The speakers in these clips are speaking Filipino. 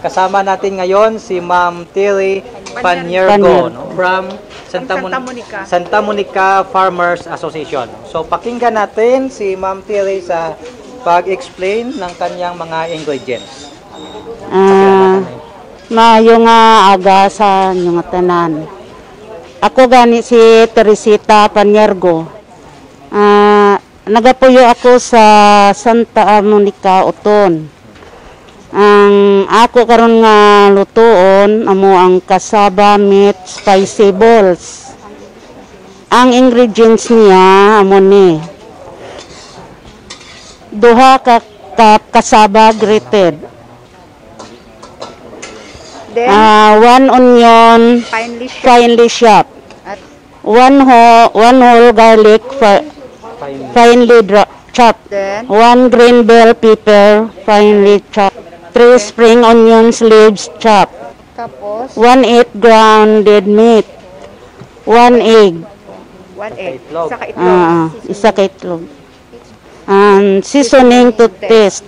kasama natin ngayon si Ma'am Tilly Paniergo, no? From Santa Monica Farmers Association. So pakinggan natin si Ma'am Tilly sa pag-explain ng kanyang mga ingredients. Maayo nga aga sa inyong tanan. Ako gani si Teresita Paniergo. Nagapuyo ako sa Santa Monica Uton. Ang ako karon nga lutuon amo ang cassava meat spicy balls. Ang ingredients niya amo ni duha ka cup cassava grated. Then, 1 onion finely chopped. At 1 whole garlic finely chopped. then, 1 green bell pepper finely chopped. 3 spring onions leaves chopped. tapos, 1/8 grounded meat. 1 egg. 1 egg. Itlog. Saka itlog. Isa ka itlog. And seasoning to taste.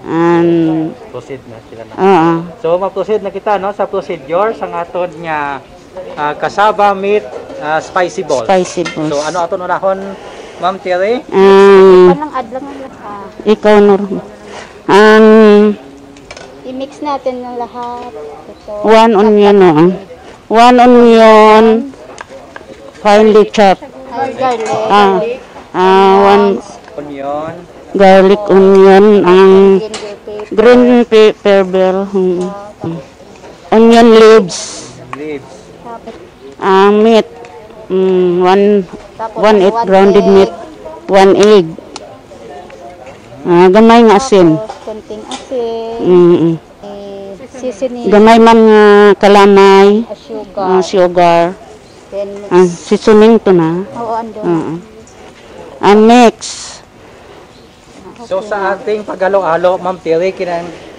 And Proceed na sila na. So ma-proceed na kita no sa procedure sa aton nga cassava meat spicy balls. spicy balls. So ano aton unahon, Ma'am Tilly? Parang adlang Ikaw Nor. i-mix natin ng lahat. Ito. 1 onion, 1 onion finely chopped. Garlic. 1 Onion, garlic onion, ang green pepper bell, onion leaves, leaves, meat, 1/8 grounded meat, 1 egg, gamay nga asin, Konting asin. Seasoning. gamay man nga kalamay, Sugar. sugar, Then, seasoning to na, oo, ando. mix. So sa ating paghalo-halo, Ma'am Tilly,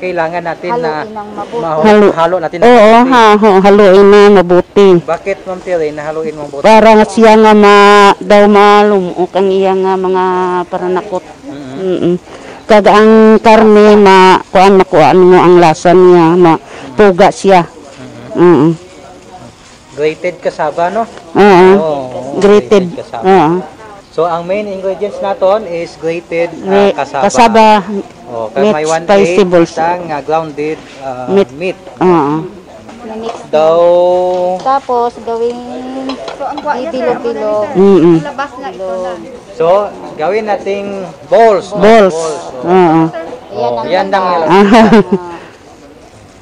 kailangan natin na Haluin ng mabuti. halo natin na Oo, mabuti. haluin na mabuti. Bakit, Ma'am Tilly, nahaluin mo mabuti? Para nga siya nga daw malumok ang iya nga mga paranakot. Kag ang karne makuan mo ang lasa niya, mapuga siya. Grated cassava, no? Grated. cassava. So ang main ingredients naton is grated cassava. Cassava Kaya meat may 1/8 spicy balls. isang grounded meat. Mix. Daw Tapos, gawing bilog-bilog. Labas na ito na. so gawin nating balls. Balls. Yan ang Yan lang.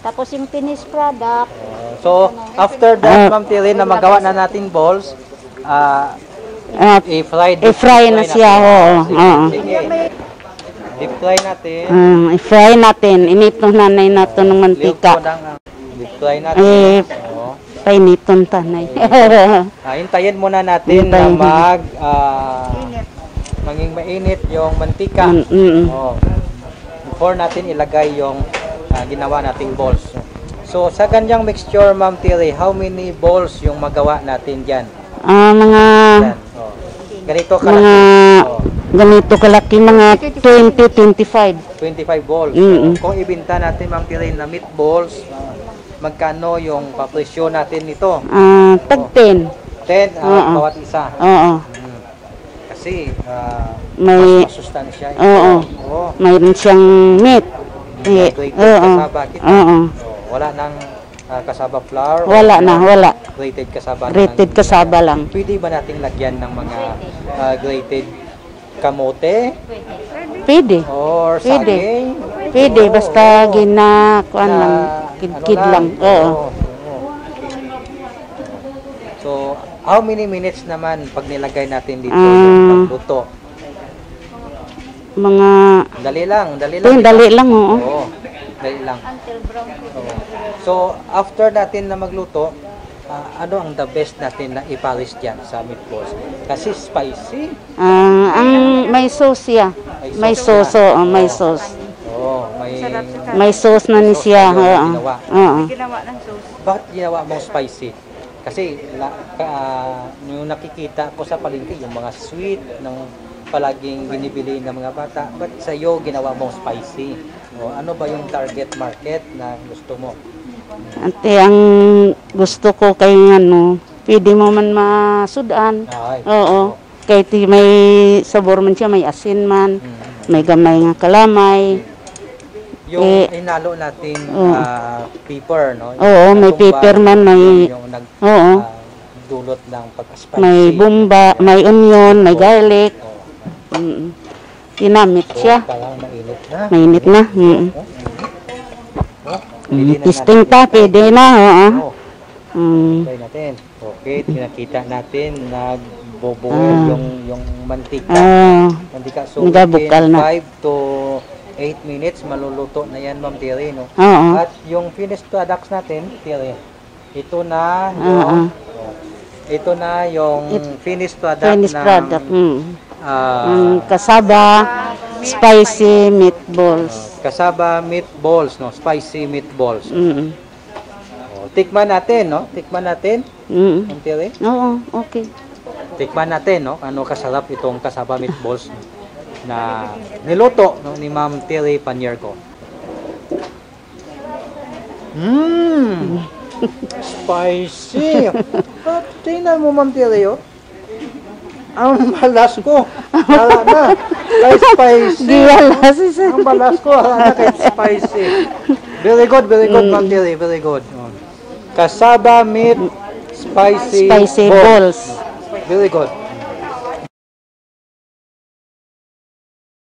Tapos yung finished product, So after that, Ma'am Tilly, na magawa na nating balls, i-fry i-fry na siya. I-fry natin. I-fry natin. Inito nanay nato ng mantika. I-fry natin. Painiton tanay. Hintayin muna natin na maging mainit yung mantika. Before natin ilagay yung ginawa nating balls. So sa ganyang mixture, Ma'am Tilly, how many balls yung magawa natin diyan? Mga Ganito mga kalaki. ganito kalaki, mga 20-25. 25 balls. Kung ibenta natin, Ma'am Tilly, na meatballs, magkano yung papresyo natin nito? Tag 10. 10 bawat isa. Kasi May mas masustansya. mayroon siyang meat. Grated cassava kita. Wala nang cassava flour. Wala. Grated cassava. Grated cassava lang. Pwede ba nating lagyan ng mga grated kamote? Pwede. Or Pwede. saging? Pwede, basta ginakuan lang, kid lang. So, how many minutes naman pag nilagay natin dito yung pagluto? Mga Dali lang. dali lang, oo. Oo, dali lang. So, after natin na magluto, ano ang the best natin na ipalis dyan sa meatballs? Kasi spicy. Ang may sauce siya. May sauce, may sauce. May sauce na ni siya. Ginawa Ginawa ng sauce. Bakit ginawa mong spicy? Kasi yung nakikita ko sa palengke, yung mga sweet ng palaging binibili ng mga bata. But sa iyo, ginawa mong spicy. O, ano ba yung target market na gusto mo? Ante, ang gusto ko kay ano, pwede mo man masudan. Ay, Oo. Kay may sabor man siya, may asin man, may gamay nga kalamay. Yung inalo natin pepper, no? Oo, may pepper man, may yung oo. dulot ng pagka-spicy. May bumba, may onion, may garlic. Tinamit siya. Parang mainit na. Mainit na. Testing pa, pwede na. Oo. Try natin. Okay, tinakita natin nagboboil yung mantika. Mantika, so within 5 to 8 minutes maluluto na yan, Ma'am Terry, no? At yung finished products natin, Terry, ito na yung finished product kasaba spicy meatballs. Kasaba meatballs, no? Spicy meatballs. Tikman natin, no? Tikman natin. Ma'am Terry? Oo, okay. Tikman natin, no? Ano kasarap itong kasaba meatballs na niluto, no, ni Ma'am Terry Paniergo. Spicy! Tingnan mo, Ma'am Terry, oh. Ang balas ko. Wala na. Kahit spicy. Ang balas ko. Wala na kahit spicy. Very good, Ma'am Terry. Very good. Kasaba meat spicy balls. Very good.